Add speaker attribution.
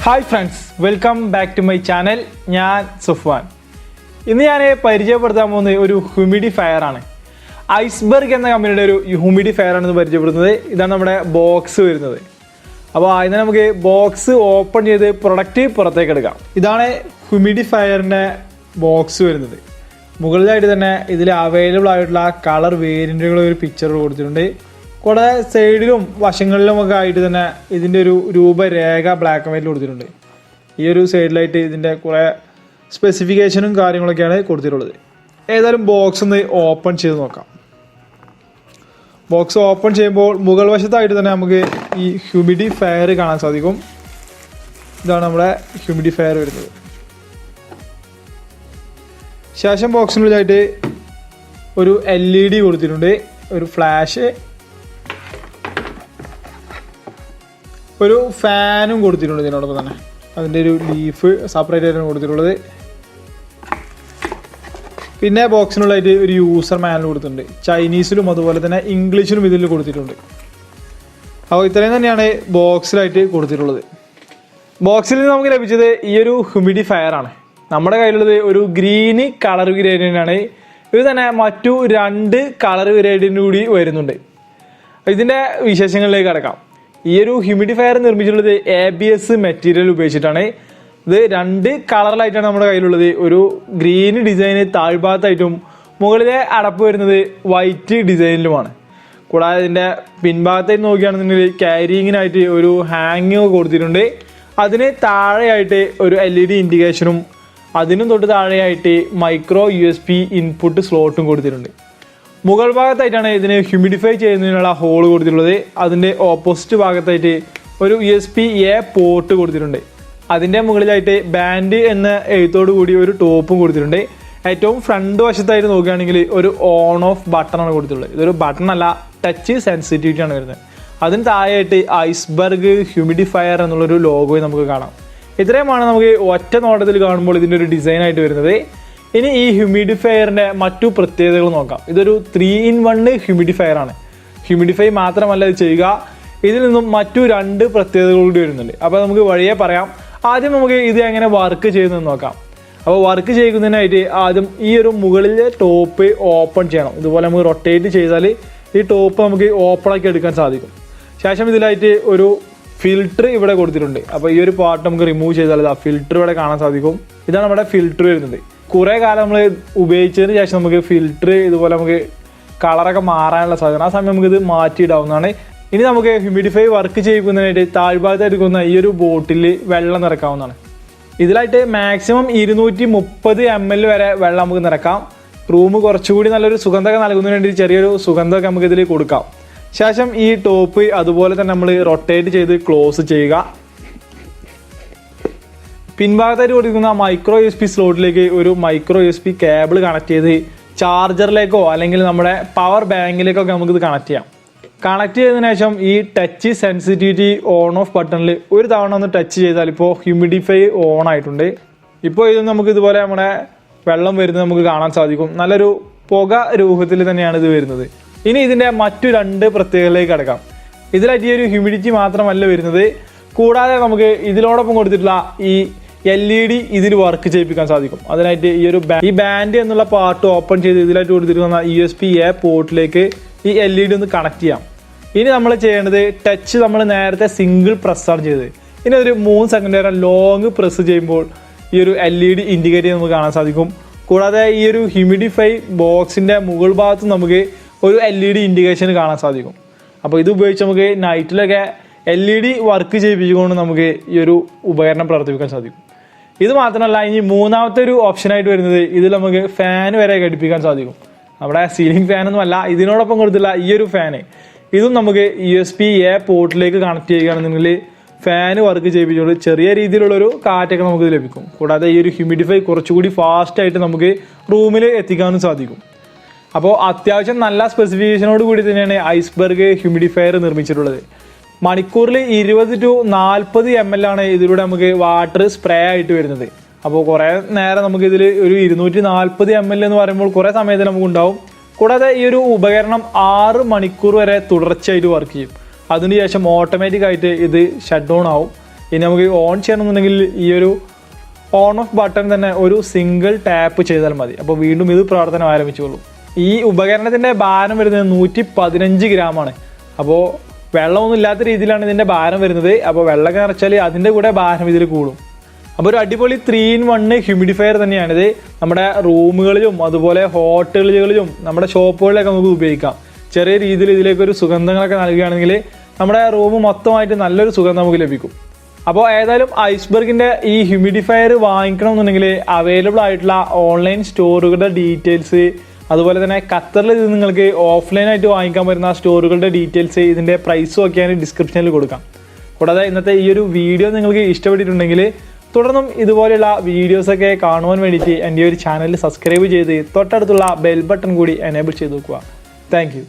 Speaker 1: Hi friends, welcome back to my channel. ഞാൻ സുഫ്വാൻ. ഇന്ന് ഞാൻ പരിചയപ്പെടുത്താൻ പോകുന്നത് ഒരു ഹ്യൂമിഡിഫയർ ആണ്. ഐസ്ബർഗ് എന്ന കമ്പനിയുടെ ഒരു ഹ്യൂമിഡിഫയർ ആണെന്ന് പരിചയപ്പെടുന്നത്. ഇതാണ് നമ്മുടെ ബോക്സ് വരുന്നത്. അപ്പോൾ അതിന് നമുക്ക് ബോക്സ് ഓപ്പൺ ചെയ്ത് പ്രൊഡക്റ്റ് പുറത്തേക്ക് എടുക്കാം. ഇതാണ് ഹ്യൂമിഡിഫയറിൻ്റെ ബോക്സ് വരുന്നത്. മുകളിലായിട്ട് തന്നെ ഇതിൽ അവൈലബിൾ ആയിട്ടുള്ള കളർ വേരിയൻറ്റുകൾ ഒരു പിക്ചർ കൊടുത്തിട്ടുണ്ട്. കൂടെ സൈഡിലും വശങ്ങളിലും ഒക്കെ ആയിട്ട് തന്നെ ഇതിൻ്റെ ഒരു രൂപരേഖ ബ്ലാക്ക് ആൻഡ് വൈറ്റിൽ കൊടുത്തിട്ടുണ്ട്. ഈ ഒരു സൈഡിലായിട്ട് ഇതിൻ്റെ കുറേ സ്പെസിഫിക്കേഷനും കാര്യങ്ങളൊക്കെയാണ് കൊടുത്തിട്ടുള്ളത്. ഏതായാലും ബോക്സ് ഒന്ന് ഓപ്പൺ ചെയ്ത് നോക്കാം. ബോക്സ് ഓപ്പൺ ചെയ്യുമ്പോൾ മുകൾ വശത്തായിട്ട് തന്നെ നമുക്ക് ഈ ഹ്യൂമിഡിഫയർ കാണാൻ സാധിക്കും. ഇതാണ് നമ്മുടെ ഹ്യൂമിഡിഫയർ വരുന്നത്. ശേഷം ബോക്സിനുള്ളിലായിട്ട് ഒരു LED കൊടുത്തിട്ടുണ്ട്, ഒരു ഫ്ലാഷ്, ഒരു ഫാനും കൊടുത്തിട്ടുണ്ട്. ഇതിനോടൊപ്പം തന്നെ അതിൻ്റെ ഒരു ലീഫ് സെപ്പറേറ്റ് ആയിട്ടാണ് കൊടുത്തിട്ടുള്ളത്. പിന്നെ ബോക്സിനുള്ളതായിട്ട് ഒരു യൂസർ മാനുവൽ കൊടുത്തിട്ടുണ്ട്. ചൈനീസിലും അതുപോലെ തന്നെ ഇംഗ്ലീഷിലും ഇതിൽ കൊടുത്തിട്ടുണ്ട്. അപ്പോൾ ഇത്രയും തന്നെയാണ് ബോക്സിലായിട്ട് കൊടുത്തിട്ടുള്ളത്. ബോക്സിൽ നിന്ന് നമുക്ക് ലഭിച്ചത് ഈ ഒരു ഹ്യൂമിഡിഫയർ ആണ്. നമ്മുടെ കയ്യിലുള്ളത് ഒരു ഗ്രീന് കളർ ഗ്രേഡിയൻ്റാണ്. ഇത് തന്നെ മറ്റു 2 കളർ ഗ്രേഡിയൻ്റ് കൂടി വരുന്നുണ്ട്. ഇതിൻ്റെ വിശേഷങ്ങളിലേക്ക് കടക്കാം. ഈ ഒരു ഹ്യൂമിഡിഫയർ നിർമ്മിച്ചിട്ടുള്ളത് ABS മെറ്റീരിയൽ ഉപയോഗിച്ചിട്ടാണ്. ഇത് 2 കളറിലായിട്ടാണ് നമ്മുടെ കയ്യിലുള്ളത്. ഒരു ഗ്രീൻ ഡിസൈന് താഴ്ഭാഗത്തായിട്ടും മുകളിലെ അടപ്പ് വരുന്നത് വൈറ്റ് ഡിസൈനിലുമാണ്. കൂടാതെ ഇതിൻ്റെ പിൻഭാഗത്തായിട്ട് നോക്കുകയാണെന്നുണ്ടെങ്കിൽ ക്യാരിങ്ങിനായിട്ട് ഒരു ഹാങ്ങിങ് കൊടുത്തിട്ടുണ്ട്. അതിന് താഴെയായിട്ട് ഒരു LED ഇൻഡിക്കേഷനും അതിനും തൊട്ട് താഴെയായിട്ട് മൈക്രോ USB ഇൻപുട്ട് സ്ലോട്ടും കൊടുത്തിട്ടുണ്ട്. മുകൾ ഭാഗത്തായിട്ടാണ് ഇതിന് ഹ്യൂമിഡിഫൈ ചെയ്യുന്നതിനുള്ള ഹോൾ കൊടുത്തിട്ടുള്ളത്. അതിൻ്റെ ഓപ്പോസിറ്റ് ഭാഗത്തായിട്ട് ഒരു USB-A പോർട്ട് കൊടുത്തിട്ടുണ്ട്. അതിൻ്റെ മുകളിലായിട്ട് ബാൻഡ് എന്ന എഴുത്തോട് കൂടി ഒരു ടോപ്പും കൊടുത്തിട്ടുണ്ട്. ഏറ്റവും ഫ്രണ്ട് വശത്തായിട്ട് നോക്കുകയാണെങ്കിൽ ഒരു ഓൺ ഓഫ് ബട്ടണാണ് കൊടുത്തിട്ടുള്ളത്. ഇതൊരു ബട്ടൺ അല്ല, ടച്ച് സെൻസിറ്റിവിറ്റി ആണ് വരുന്നത്. അതിന് താഴെയായിട്ട് ഐസ്ബർഗ് ഹ്യൂമിഡിഫയർ എന്നുള്ളൊരു ലോഗോയും നമുക്ക് കാണാം. ഇത്രയുമാണ് നമുക്ക് ഒറ്റ നോട്ടത്തിൽ കാണുമ്പോൾ ഇതിൻ്റെ ഒരു ഡിസൈനായിട്ട് വരുന്നത്. ഇനി ഈ ഹ്യൂമിഡിഫയറിൻ്റെ മറ്റു പ്രത്യേകതകൾ നോക്കാം. ഇതൊരു 3-in-1 ഹ്യൂമിഡിഫയർ ആണ്. ഹ്യൂമിഡിഫൈ മാത്രമല്ല ഇത് ചെയ്യുക, ഇതിൽ നിന്നും മറ്റു 2 പ്രത്യേകതകൾ കൂടി വരുന്നുണ്ട്. അപ്പോൾ നമുക്ക് വഴിയെ പറയാം. ആദ്യം നമുക്ക് ഇത് എങ്ങനെ വർക്ക് ചെയ്യുന്നതെന്ന് നോക്കാം. അപ്പോൾ വർക്ക് ചെയ്യുന്നതിനായിട്ട് ആദ്യം ഈ ഒരു മുകളിലെ ടോപ്പ് ഓപ്പൺ ചെയ്യണം. ഇതുപോലെ നമുക്ക് റൊട്ടേറ്റ് ചെയ്താൽ ഈ ടോപ്പ് നമുക്ക് ഓപ്പണാക്കി എടുക്കാൻ സാധിക്കും. ശേഷം ഇതിലായിട്ട് ഒരു ഫിൽറ്റർ ഇവിടെ കൊടുത്തിട്ടുണ്ട്. അപ്പോൾ ഈ ഒരു പാർട്ട് നമുക്ക് റിമൂവ് ചെയ്താൽ ആ ഫിൽറ്റർ ഇവിടെ കാണാൻ സാധിക്കും. ഇതാണ് നമ്മുടെ ഫിൽറ്റർ വരുന്നത്. കുറേ കാലം നമ്മൾ ഉപയോഗിച്ചതിന് ശേഷം നമുക്ക് ഫിൽറ്റർ ഇതുപോലെ നമുക്ക് കളറൊക്കെ മാറാനുള്ള സാധ്യത. ആ സമയം നമുക്കിത് മാറ്റിയിടാവുന്നതാണ്. ഇനി നമുക്ക് ഹ്യൂമിഡിഫൈ വർക്ക് ചെയ്യിക്കുന്നതിനായിട്ട് താഴ്ഭാഗത്ത് എടുക്കുന്ന ഈ ഒരു ബോട്ടിൽ വെള്ളം നിറക്കാവുന്നതാണ്. ഇതിലായിട്ട് മാക്സിമം 230 ml വരെ വെള്ളം നമുക്ക് നിറക്കാം. റൂം കുറച്ചുകൂടി നല്ലൊരു സുഗന്ധമൊക്കെ നൽകുന്നതിന് വേണ്ടി ചെറിയൊരു സുഗന്ധമൊക്കെ നമുക്ക് ഇതിൽ കൊടുക്കാം. ശേഷം ഈ ടോപ്പ് അതുപോലെ തന്നെ നമ്മൾ റൊട്ടേറ്റ് ചെയ്ത് ക്ലോസ് ചെയ്യുക. പിൻഭാഗത്തായിട്ട് കൊടുക്കുന്ന മൈക്രോ USB സ്ലോട്ടിലേക്ക് ഒരു മൈക്രോ USB കേബിൾ കണക്ട് ചെയ്ത് ചാർജറിലേക്കോ അല്ലെങ്കിൽ നമ്മുടെ പവർ ബാങ്കിലേക്കൊക്കെ നമുക്കിത് കണക്ട് ചെയ്യാം. കണക്ട് ചെയ്തതിനു ശേഷം ഈ ടച്ച് സെൻസിറ്റിവിറ്റി ഓൺ ഓഫ് ബട്ടണിൽ ഒരു തവണ ഒന്ന് ടച്ച് ചെയ്താൽ ഇപ്പോൾ ഹ്യൂമിഡിഫൈ ഓൺ ആയിട്ടുണ്ട്. ഇപ്പോൾ ഇത് നമുക്ക് ഇതുപോലെ നമ്മുടെ വെള്ളം വരുന്നത് നമുക്ക് കാണാൻ സാധിക്കും. നല്ലൊരു പുക രൂപത്തിൽ തന്നെയാണ് ഇത് വരുന്നത്. ഇനി ഇതിൻ്റെ മറ്റു 2 പ്രത്യേകതകളിലേക്ക് കിടക്കാം. ഇതിലായിട്ട് ഈ ഒരു ഹ്യൂമിഡിറ്റി മാത്രമല്ല വരുന്നത്, കൂടാതെ നമുക്ക് ഇതിനോടൊപ്പം കൊടുത്തിട്ടുള്ള ഈ LED ഇതിൽ വർക്ക് ചെയ്യിപ്പിക്കാൻ സാധിക്കും. അതിനായിട്ട് ഈ ബാൻഡ് എന്നുള്ള പാർട്ട് ഓപ്പൺ ചെയ്ത് ഇതിലായിട്ട് കൊടുത്തിരിക്കുന്ന USB-A പോർട്ടിലേക്ക് ഈ LED ഒന്ന് കണക്ട് ചെയ്യാം. ഇനി നമ്മൾ ചെയ്യേണ്ടത് ടച്ച് നമ്മൾ നേരത്തെ സിംഗിൾ പ്രസ്സാണ് ചെയ്തത്. ഇനി ഒരു 3 സെക്കൻഡ് വരെ ലോങ് പ്രസ് ചെയ്യുമ്പോൾ ഈ ഒരു LED ഇൻഡിക്കേറ്റ് ചെയ്ത് നമുക്ക് കാണാൻ സാധിക്കും. കൂടാതെ ഈ ഒരു ഹ്യൂമിഡിഫൈ ബോക്സിൻ്റെ മുകൾ ഭാഗത്ത് നമുക്ക് ഒരു LED ഇൻഡിക്കേഷൻ കാണാൻ സാധിക്കും. അപ്പോൾ ഇത് ഉപയോഗിച്ച് നമുക്ക് നൈറ്റിലൊക്കെ LED വർക്ക് ചെയ്യിപ്പിച്ചുകൊണ്ട് നമുക്ക് ഈ ഒരു ഉപകരണം പ്രവർത്തിപ്പിക്കാൻ സാധിക്കും. ഇത് മാത്രമല്ല, ഇനി മൂന്നാമത്തെ ഒരു ഓപ്ഷനായിട്ട് വരുന്നത് ഇതിൽ നമുക്ക് ഫാൻ വരെ ഘടിപ്പിക്കാൻ സാധിക്കും. നമ്മുടെ സീലിംഗ് ഫാനൊന്നും അല്ല, ഇതിനോടൊപ്പം കൊടുത്തില്ല ഈ ഒരു ഫാന്. ഇതും നമുക്ക് USB-A പോർട്ടിലേക്ക് കണക്ട് ചെയ്യുകയാണെന്നുണ്ടെങ്കിൽ ഫാന് വർക്ക് ചെയ്യിപ്പിച്ചുകൊണ്ട് ചെറിയ രീതിയിലുള്ളൊരു കാറ്റൊക്കെ നമുക്ക് ലഭിക്കും. കൂടാതെ ഈ ഒരു ഹ്യൂമിഡിഫൈ കുറച്ചുകൂടി ഫാസ്റ്റായിട്ട് നമുക്ക് റൂമിൽ എത്തിക്കാനും സാധിക്കും. അപ്പോൾ അത്യാവശ്യം നല്ല സ്പെസിഫിക്കേഷനോട് കൂടി തന്നെയാണ് ഐസ്ബർഗ് ഹ്യൂമിഡിഫയർ നിർമ്മിച്ചിട്ടുള്ളത്. മണിക്കൂറിൽ 20 to 40 ml ആണ് ഇതിലൂടെ നമുക്ക് വാട്ടർ സ്പ്രേ ആയിട്ട് വരുന്നത്. അപ്പോൾ കുറേ നേരം നമുക്ക് ഇതിൽ ഒരു 240 ml എന്ന് പറയുമ്പോൾ കുറേ സമയത്ത് നമുക്ക് ഉണ്ടാവും. കൂടാതെ ഈ ഒരു ഉപകരണം 6 മണിക്കൂർ വരെ തുടർച്ചയായിട്ട് വർക്ക് ചെയ്യും. അതിനുശേഷം ഓട്ടോമാറ്റിക് ആയിട്ട് ഇത് ഷട്ട് ഡൗൺ ആവും. ഇനി നമുക്ക് ഓൺ ചെയ്യണമെന്നുണ്ടെങ്കിൽ ഈ ഒരു ഓൺ ഓഫ് ബട്ടൺ തന്നെ ഒരു സിംഗിൾ ടാപ്പ് ചെയ്താൽ മതി. അപ്പോൾ വീണ്ടും ഇത് പ്രവർത്തനം ആരംഭിച്ചോളൂ. ഈ ഉപകരണത്തിൻ്റെ ഭാരം വരുന്നത് 115 ഗ്രാമാണ്. അപ്പോൾ വെള്ളമൊന്നും ഇല്ലാത്ത രീതിയിലാണ് ഇതിൻ്റെ ഭാരം വരുന്നത്. അപ്പോൾ വെള്ളമൊക്കെ നിറച്ചാൽ അതിൻ്റെ കൂടെ ഭാരം ഇതിൽ കൂടും. അപ്പോൾ ഒരു അടിപൊളി 3-in-1 ഹ്യൂമിഡിഫയർ തന്നെയാണിത്. നമ്മുടെ റൂമുകളിലും അതുപോലെ ഹോട്ടലുകളിലും നമ്മുടെ ഷോപ്പുകളിലൊക്കെ നമുക്ക് ഉപയോഗിക്കാം. ചെറിയ രീതിയിൽ ഇതിലേക്കൊരു സുഗന്ധങ്ങളൊക്കെ നൽകുകയാണെങ്കിൽ നമ്മുടെ റൂം മൊത്തമായിട്ട് നല്ലൊരു സുഗന്ധം നമുക്ക് ലഭിക്കും. അപ്പോൾ ഏതായാലും ഐസ്ബർഗിൻ്റെ ഈ ഹ്യൂമിഡിഫയർ വാങ്ങിക്കണമെന്നുണ്ടെങ്കിൽ അവൈലബിൾ ആയിട്ടുള്ള ഓൺലൈൻ സ്റ്റോറുകളുടെ ഡീറ്റെയിൽസ്, അതുപോലെ തന്നെ ഖത്തറിൽ ഇത് നിങ്ങൾക്ക് ഓഫ്ലൈനായിട്ട് വാങ്ങിക്കാൻ പറ്റുന്ന സ്റ്റോറുകളുടെ ഡീറ്റെയിൽസ്, ഇതിൻ്റെ പ്രൈസും ഒക്കെ ഞാൻ ഡിസ്ക്രിപ്ഷനിൽ കൊടുക്കാം. കൂടാതെ ഇന്നത്തെ ഈ ഒരു വീഡിയോ നിങ്ങൾക്ക് ഇഷ്ടപ്പെട്ടിട്ടുണ്ടെങ്കിൽ തുടർന്നും ഇതുപോലെയുള്ള വീഡിയോസൊക്കെ കാണുവാൻ വേണ്ടിയിട്ട് എൻ്റെ ഒരു ചാനൽ സബ്സ്ക്രൈബ് ചെയ്ത് തൊട്ടടുത്തുള്ള ബെൽ ബട്ടൺ കൂടി എനേബിൾ ചെയ്ത് വെക്കുക. താങ്ക്